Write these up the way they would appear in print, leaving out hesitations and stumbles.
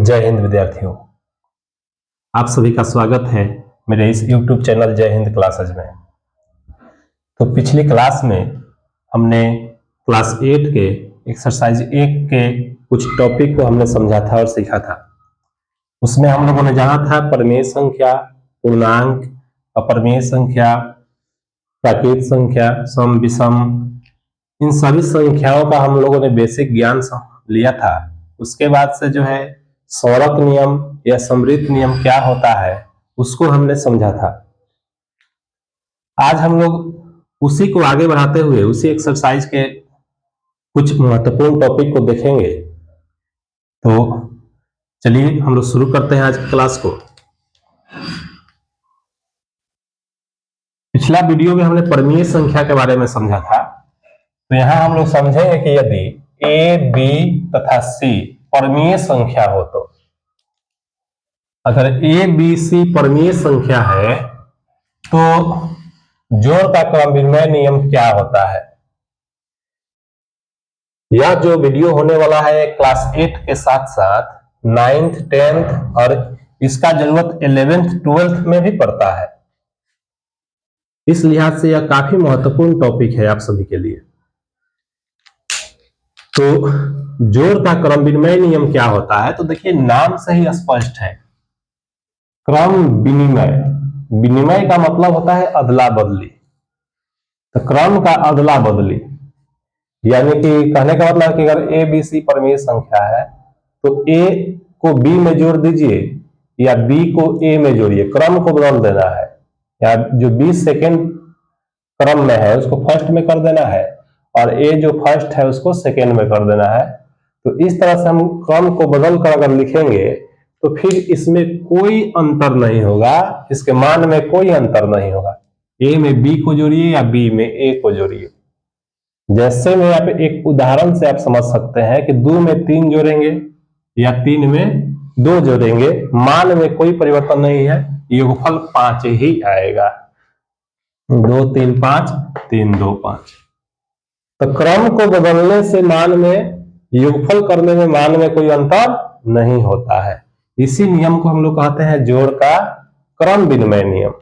जय हिंद विद्यार्थियों, आप सभी का स्वागत है मेरे इस YouTube चैनल जय हिंद क्लासेज में। तो पिछली क्लास में हमने क्लास 8 के एक्सरसाइज 1 के कुछ टॉपिक को हमने समझा था और सीखा था। उसमें हम लोगों ने जाना था परिमेय संख्या, पूर्णांक, अपरिमेय संख्या, प्राकृत संख्या, सम विषम, इन सभी संख्याओं का हम लोगों ने बेसिक ज्ञान लिया था। उसके बाद से जो है सौरक नियम या समृद्ध नियम क्या होता है उसको हमने समझा था। आज हम लोग उसी को आगे बढ़ाते हुए उसी एक्सरसाइज के कुछ महत्वपूर्ण टॉपिक को देखेंगे। तो चलिए हम लोग शुरू करते हैं आज की क्लास को। पिछला वीडियो में हमने परिमेय संख्या के बारे में समझा था। तो यहां हम लोग समझेंगे कि यदि ए, बी तथा सी परिमेय संख्या हो तो अगर ए, बी, सी परिमेय संख्या है तो जोड़ का क्रम विनिमय नियम क्या होता है। यह जो वीडियो होने वाला है क्लास 8 के साथ साथ 9th, 10th और इसका जरूरत 11th, 12th में भी पड़ता है। इस लिहाज से यह काफी महत्वपूर्ण टॉपिक है आप सभी के लिए। तो जोड़ का क्रम विनिमय नियम क्या होता है, तो देखिए नाम से ही स्पष्ट है। क्रम विनिमय, विनिमय का मतलब होता है अदला बदली। तो क्रम का अदला बदली यानी कि कहने का मतलब कि अगर ए, बी, सी परिमेय संख्या है तो ए को बी में जोड़ दीजिए या बी को ए में जोड़िए, क्रम को बदल देना है। या जो बी सेकेंड क्रम में है उसको फर्स्ट में कर देना है और ए जो फर्स्ट है उसको सेकेंड में कर देना है। तो इस तरह से हम क्रम को बदल कर अगर लिखेंगे तो फिर इसमें कोई अंतर नहीं होगा, इसके मान में कोई अंतर नहीं होगा। ए में बी को जोड़िए या बी में ए को जोड़िए। जैसे में यहाँ पे एक उदाहरण से आप समझ सकते हैं कि 2 में 3 जोड़ेंगे या 3 में 2 जोड़ेंगे, मान में कोई परिवर्तन नहीं है, योगफल 5 ही आएगा। 2 3 5, 3 2 5। तो क्रम को बदलने से मान में, योगफल करने में मान में कोई अंतर नहीं होता है। इसी नियम को हम लोग कहते हैं जोड़ का क्रम विनिमय नियम।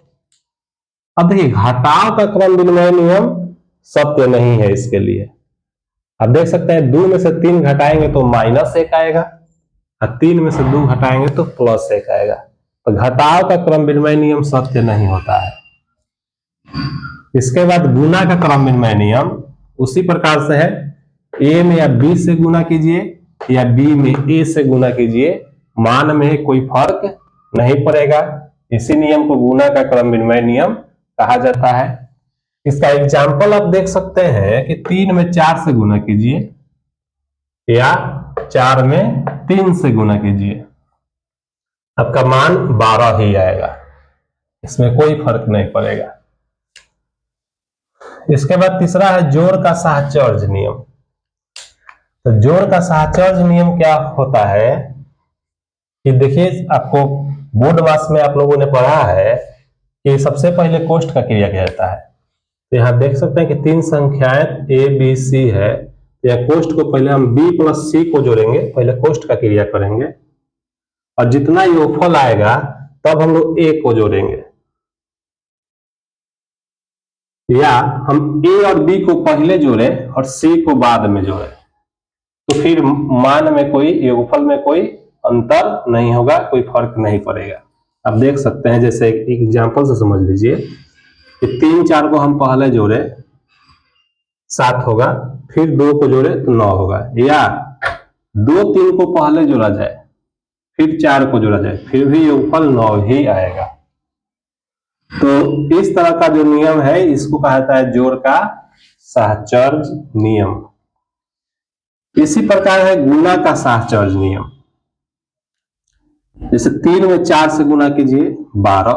अब देखिए घटाव का क्रम विनिमय नियम सत्य नहीं है इसके लिए। आप देख सकते हैं 2 में से 3 घटाएंगे तो -1 आएगा और 3 में से 2 घटाएंगे तो +1 आएगा। तो घटाव का क्रम विनिमय नियम सत्य नहीं होता है। इसके बाद गुना का क्रम विनिमय नियम उसी प्रकार से है। ए में या बी से गुना कीजिए या बी में ए से गुना कीजिए, मान में कोई फर्क नहीं पड़ेगा। इसी नियम को गुना का क्रम विनिमय नियम कहा जाता है। इसका एग्जाम्पल आप देख सकते हैं कि 3 में 4 से गुना कीजिए या 4 में 3 से गुना कीजिए, आपका मान 12 ही आएगा, इसमें कोई फर्क नहीं पड़ेगा। इसके बाद तीसरा है जोड़ का साहचर्य नियम। तो जोड़ का साहचर्य नियम क्या होता है कि देखिए आपको बोर्ड मास में आप लोगों ने पढ़ा है कि सबसे पहले कोष्ठ का क्रिया किया जाता है। तो यहाँ देख सकते हैं कि 3 संख्याएं ए बी सी है। तो यह कोष्ठ को पहले हम बी प्लस सी को जोड़ेंगे, पहले कोष्ठ का क्रिया करेंगे और जितना योगफल आएगा तब हम लोग ए को जोड़ेंगे, या हम ए और बी को पहले जोड़े और सी को बाद में जोड़े, तो फिर मान में कोई, योगफल में कोई अंतर नहीं होगा, कोई फर्क नहीं पड़ेगा। आप देख सकते हैं, जैसे एक एग्जांपल से समझ लीजिए कि 3 4 को हम पहले जोड़े 7 होगा, फिर 2 को जोड़े तो 9 होगा, या 2 3 को पहले जोड़ा जाए फिर 4 को जोड़ा जाए फिर भी योगफल 9 ही आएगा। तो इस तरह का जो नियम है इसको कहा जाता है जोड़ का साहचर्य नियम। इसी प्रकार है गुना का साहचर्य नियम। जैसे 3 में 4 से गुना कीजिए 12,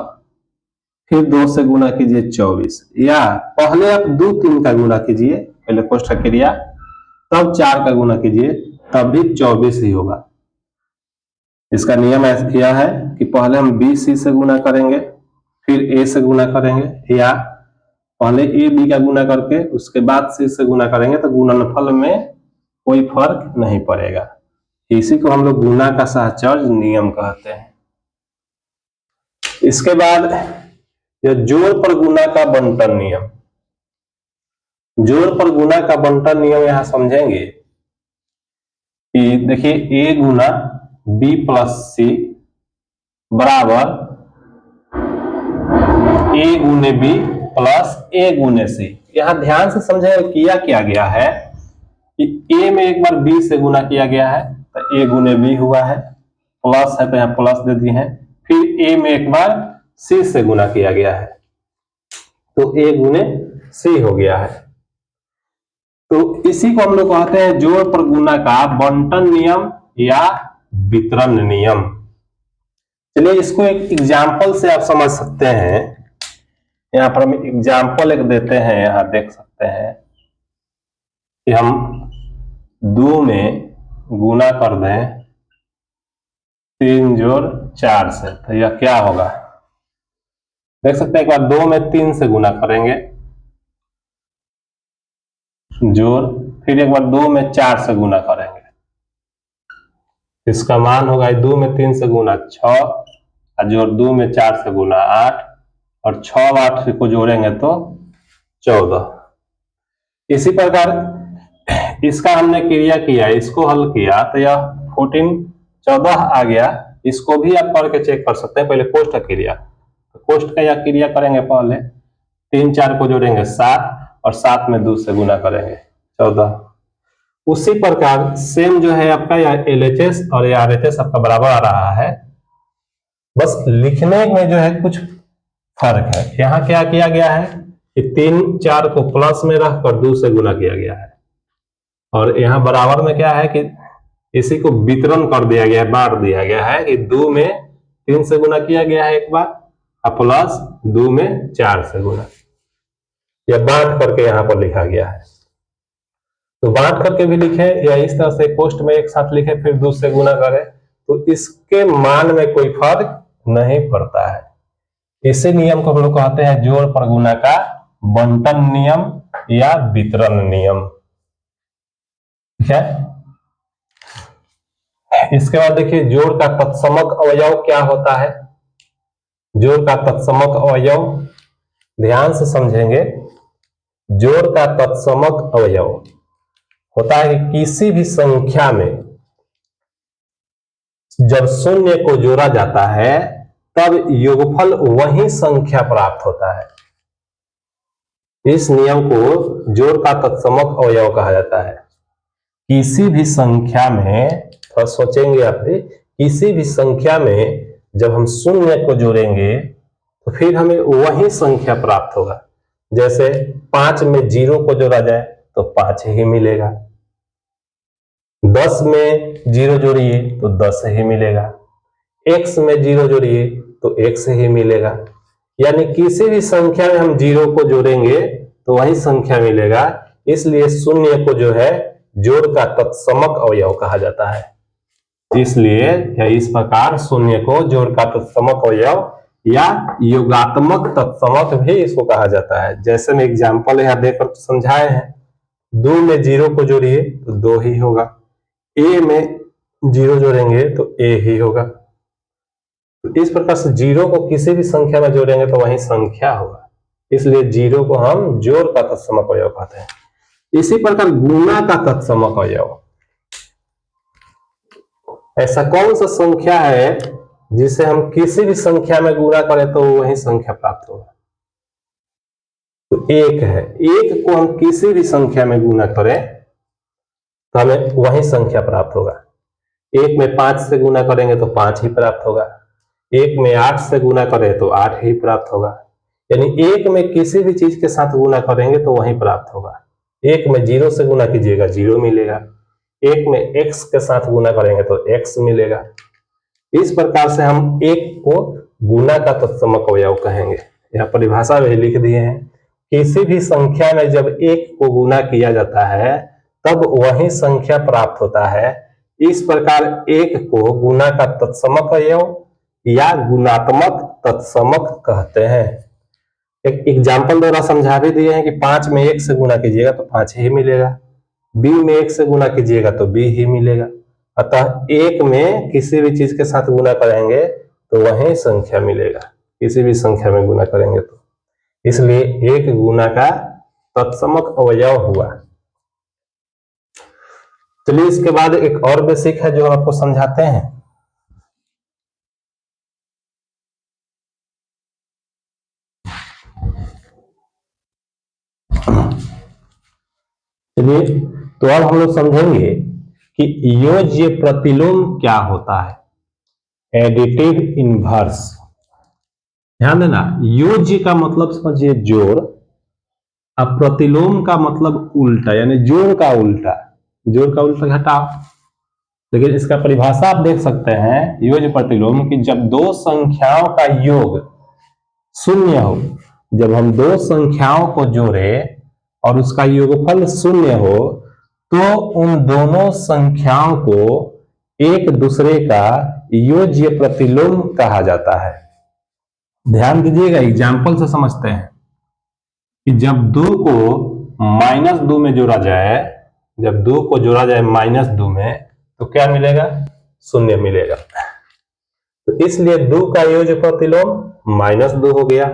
फिर 2 से गुना कीजिए 24, या पहले आप 2 3 का गुना कीजिए, पहले कोष्ठ का क्रिया, तब 4 का गुना कीजिए, तब भी 24 ही होगा। इसका नियम यह है कि पहले हम बी सी से गुना करेंगे, फिर ए से गुना करेंगे, या पहले ए बी का गुना करके उसके बाद सी से गुना करेंगे, तो गुणनफल में कोई फर्क नहीं पड़ेगा। इसी को हम लोग गुना का सहचर्य नियम कहते हैं। इसके बाद यह जोड़ पर गुना का बंटन नियम। जोड़ पर गुना का बंटन नियम यहां समझेंगे कि देखिए a गुना b प्लस सी बराबर a गुने b प्लस a गुने सी। यहां ध्यान से समझेंगे किया क्या गया है कि a में एक बार b से गुना किया गया है तो a गुने b हुआ है, प्लस है तो यहाँ प्लस दे दिए हैं। फिर a में एक बार c से गुना किया गया है तो a गुने c हो गया है। तो इसी को हम लोग कहते हैं जोड़ पर गुना का बंटन नियम या वितरण नियम। चलिए इसको एक एग्जाम्पल से आप समझ सकते हैं। यहाँ पर हम एग्जाम्पल एक देते हैं, यहाँ देख सकते हैं कि हम 2 में गुना कर दें 3 जोड़ 4 से, तो यह क्या होगा देख सकते हैं। एक बार 2 में 3 से गुना करेंगे जोड़, फिर एक बार 2 में 4 से गुना करेंगे, इसका मान होगा 2 में 3 से गुना 6 और जोड़ 2 में 4 से गुना 8 और 6 8 को जोड़ेंगे तो 14। इसी प्रकार इसका हमने क्रिया किया, इसको हल किया तो यह 14 आ गया। इसको भी आप करके चेक कर सकते हैं। पहले कोष्ठ क्रिया, तो कोष्ठ का यह क्रिया करेंगे, पहले 3 4 को जोड़ेंगे 7 और 7 में 2 से गुना करेंगे 14। उसी प्रकार सेम जो है आपका यह LHS और यह RHS आपका बराबर आ रहा है, बस लिखने में जो है कुछ फर्क है। यहाँ क्या किया गया है कि 3 4 को प्लस में रखकर 2 से गुना किया गया है, और यहाँ बराबर में क्या है कि इसी को वितरण कर दिया गया है, बांट दिया गया है कि 2 में 3 से गुना किया गया है एक बार और प्लस 2 में 4 से गुना, यह बांट करके यहाँ पर लिखा गया है। तो बांट करके भी लिखे या इस तरह से कोष्ठ में एक साथ लिखे फिर 2 से गुना करें तो इसके मान में कोई फर्क नहीं पड़ता है। इसी नियम को हम लोग कहते हैं जोड़ पर गुना का बंटन नियम या वितरण नियम। ठीक है। इसके बाद देखिए जोड़ का तत्समक अवयव क्या होता है। जोड़ का तत्समक अवयव ध्यान से समझेंगे। जोड़ का तत्समक अवयव होता है कि किसी भी संख्या में जब शून्य को जोड़ा जाता है तब योगफल वही संख्या प्राप्त होता है। इस नियम को जोड़ का तत्समक अवयव कहा जाता है। किसी भी संख्या में, थोड़ा सोचेंगे आप भी, किसी भी संख्या में जब हम शून्य को जोड़ेंगे तो फिर हमें वही संख्या प्राप्त होगा। जैसे 5 में 0 को जोड़ा जाए तो 5 ही मिलेगा, 10 में 0 जोड़िए तो 10 ही मिलेगा, x में 0 जोड़िए तो x ही मिलेगा। यानी किसी भी संख्या में हम 0 को जोड़ेंगे तो वही संख्या मिलेगा। इसलिए शून्य को जो है जोड़ का तत्समक अवयव कहा जाता है। इसलिए इस प्रकार शून्य को जोड़ का तत्समक अवयव या योगात्मक तत्समक भी इसको कहा जाता है। जैसे मैं एग्जाम्पल यहाँ देकर समझाए हैं, 2 में 0 को जोड़िए तो 2 ही होगा, a में 0 जोड़ेंगे तो a ही होगा। तो इस प्रकार से 0 को किसी भी संख्या में जोड़ेंगे तो वही संख्या होगा। इसलिए 0 को हम जोड़ का तत्समक अवयव कहते हैं। इसी प्रकार गुना का तत्समक अवयव, ऐसा कौन सा संख्या है जिसे हम किसी भी संख्या में गुणा करें तो वही संख्या प्राप्त होगा। तो 1 है, 1 को हम किसी भी संख्या में गुणा करें तो हमें वही संख्या प्राप्त होगा। 1 में 5 से गुणा करेंगे तो 5 ही प्राप्त होगा, 1 में 8 से गुणा करें तो 8 ही प्राप्त होगा। यानी 1 में किसी भी चीज के साथ गुणा करेंगे तो वही प्राप्त होगा। 1 में 0 से गुणा कीजिएगा 0 मिलेगा, 1 में x के साथ गुणा करेंगे तो x मिलेगा। इस प्रकार से हम 1 को गुना का तत्समक अवयव कहेंगे। यह परिभाषा में लिख दिए हैं, किसी भी संख्या में जब 1 को गुना किया जाता है तब वही संख्या प्राप्त होता है। इस प्रकार 1 को गुना का तत्समक अवयव या गुणात्मक तत्समक कहते हैं। एक एग्जाम्पल द्वारा समझा भी दिए हैं कि 5 में 1 से गुना कीजिएगा तो 5 ही मिलेगा, b में 1 से गुना कीजिएगा तो b ही मिलेगा। अतः एक में किसी भी चीज के साथ गुना करेंगे तो वही संख्या मिलेगा, किसी भी संख्या में गुना करेंगे तो, इसलिए एक गुना का तत्समक अवयव हुआ। चलिए इसके बाद एक और बेसिक है जो हम आपको समझाते हैं। चलिए तो अब हम लोग समझेंगे कि योज्य प्रतिलोम क्या होता है, एडिटिव इनवर्स। ध्यान देना, योज्य का मतलब समझिए जोड़, अब प्रतिलोम का मतलब उल्टा, यानी जोड़ का उल्टा, जोड़ का उल्टा घटाव। लेकिन इसका परिभाषा आप देख सकते हैं योज्य प्रतिलोम की, जब दो संख्याओं का योग शून्य हो, जब हम दो संख्याओं को जोड़े और उसका योगफल शून्य हो तो उन दोनों संख्याओं को एक दूसरे का योज्य प्रतिलोम कहा जाता है। ध्यान दीजिएगा, एग्जाम्पल से समझते हैं कि जब 2 को -2 में जोड़ा जाए, जब 2 को जोड़ा जाए -2 में तो क्या मिलेगा, शून्य मिलेगा। तो इसलिए 2 का योज्य प्रतिलोम -2 हो गया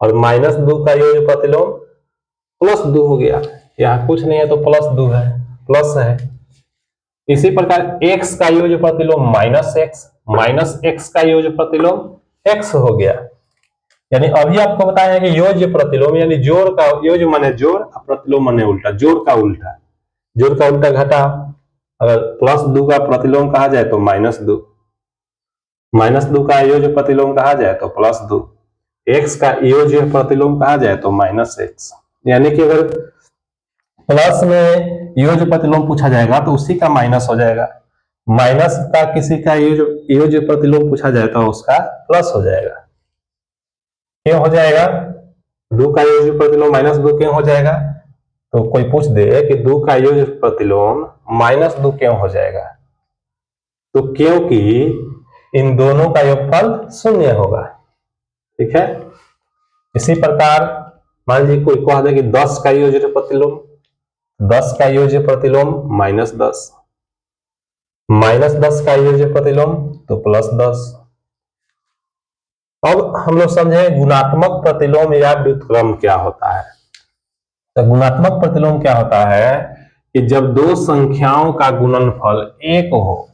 और -2 का योज्य प्रतिलोम +2 हो गया। यहाँ कुछ नहीं है तो +2 है, प्लस है। इसी प्रकार x का योज्य प्रतिलोम -x, -x का योज्य प्रतिलोम x हो गया। यानी अभी आपको बताया कि योज्य प्रतिलोम यानी जोड़ का, योज्य माने जोड़, प्रतिलोम माने उल्टा, जोड़ का उल्टा, जोड़ का उल्टा घटा। अगर +2 का प्रतिलोम कहा जाए तो -2, -2 का योज्य प्रतिलोम कहा जाए तो +2, x का योज्य प्रतिलोम कहा जाए तो -x। यानी कि अगर प्लस में योज्य प्रतिलोम पूछा जाएगा तो उसी का माइनस हो जाएगा, माइनस का किसी का योज्य प्रतिलोम पूछा जाए तो उसका प्लस हो जाएगा। क्यों हो जाएगा, 2 का योज्य प्रतिलोम -2 क्यों हो जाएगा? तो कोई पूछ दे कि 2 का योज्य प्रतिलोम -2 क्यों हो जाएगा, तो क्योंकि इन दोनों का योगफल शून्य होगा। ठीक है, इसी प्रकार मान लीजिए कोई कह दे कि 10 का योज्य प्रतिलोम, 10 का योज्य प्रतिलोम -10, -10 का योज्य प्रतिलोम तो +10। अब हम लोग समझे गुणात्मक प्रतिलोम या व्युत्क्रम क्या होता है। तो गुणात्मक प्रतिलोम क्या होता है कि जब दो संख्याओं का गुणनफल 1 हो,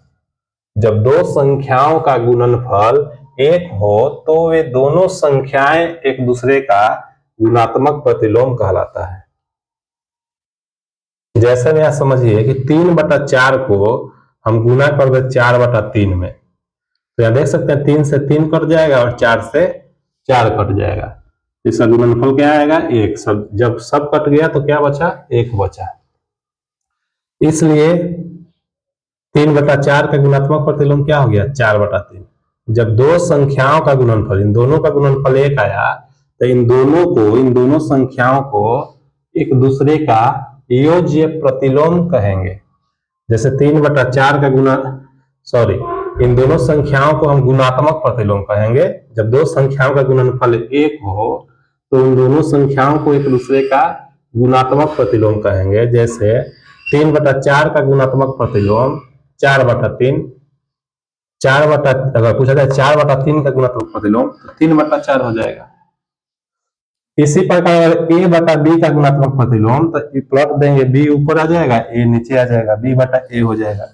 जब दो संख्याओं का गुणनफल 1 हो तो वे दोनों संख्याएं एक दूसरे का गुणात्मक प्रतिलोम कहलाता है। जैसे में आप समझिए कि 3/4 को हम गुना कर दे 4/3 में, तो यहां देख सकते हैं 3 से 3 कट जाएगा और 4 से 4 कट जाएगा, इसका गुणनफल क्या आएगा 1। सब जब सब कट गया तो क्या बचा, 1 बचा। इसलिए 3/4 का गुणात्मक प्रतिलोम क्या हो गया, 4/3। जब दो संख्याओं का गुणनफल, इन दोनों का गुणनफल 1 आया तो इन दोनों संख्याओं को एक दूसरे का योज्य प्रतिलोम कहेंगे। जैसे 3/4 का गुना, इन दोनों संख्याओं को हम गुणात्मक प्रतिलोम कहेंगे। जब दो संख्याओं का गुणनफल 1 हो तो उन दोनों संख्याओं को एक दूसरे का गुणात्मक प्रतिलोम कहेंगे। जैसे 3/4 का गुणात्मक प्रतिलोम 4/3, अगर पूछा जाए 4/3 का गुणात्मक प्रतिलोम तो 3/4 हो जाएगा। इसी प्रकार a/b का गुणात्मक प्रतिलोम, तो प्लॉट देंगे, b ऊपर आ जाएगा, a नीचे आ जाएगा, b/a हो जाएगा।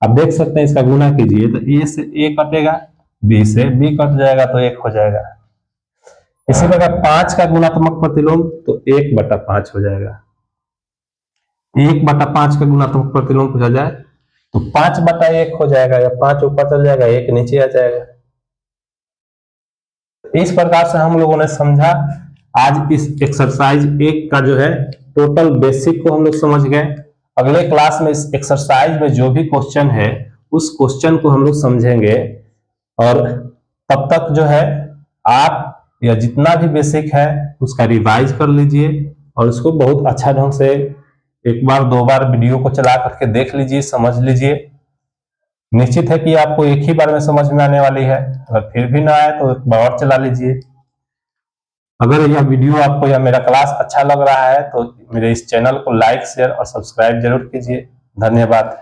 अब देख सकते हैं इसका गुना कीजिए तो a से a कटेगा, b से b कट जाएगा तो 1 हो जाएगा। इसी प्रकार 5 का गुणात्मक प्रतिलोम तो 1/5 हो जाएगा। 1/5 का गुणात्मक प्रतिलोम पूछा जाए तो 5/1 हो जाएगा, या 5 ऊपर चल जाएगा 1 नीचे आ जाएगा। इस प्रकार से हम लोगों ने समझा। आज इस एक्सरसाइज 1 का जो है टोटल बेसिक को हम लोग समझ गए। अगले क्लास में इस एक्सरसाइज में जो भी क्वेश्चन है उस क्वेश्चन को हम लोग समझेंगे, और तब तक जो है आप या जितना भी बेसिक है उसका रिवाइज कर लीजिए और उसको बहुत अच्छा ढंग से 1 बार 2 बार वीडियो को चला करके देख लीजिए, समझ लीजिए। निश्चित है कि आपको एक ही बार में समझ में आने वाली है। अगर फिर भी ना आए तो 1 बार और चला लीजिए। अगर यह वीडियो आपको या मेरा क्लास अच्छा लग रहा है तो मेरे इस चैनल को लाइक, शेयर और सब्सक्राइब जरूर कीजिए। धन्यवाद।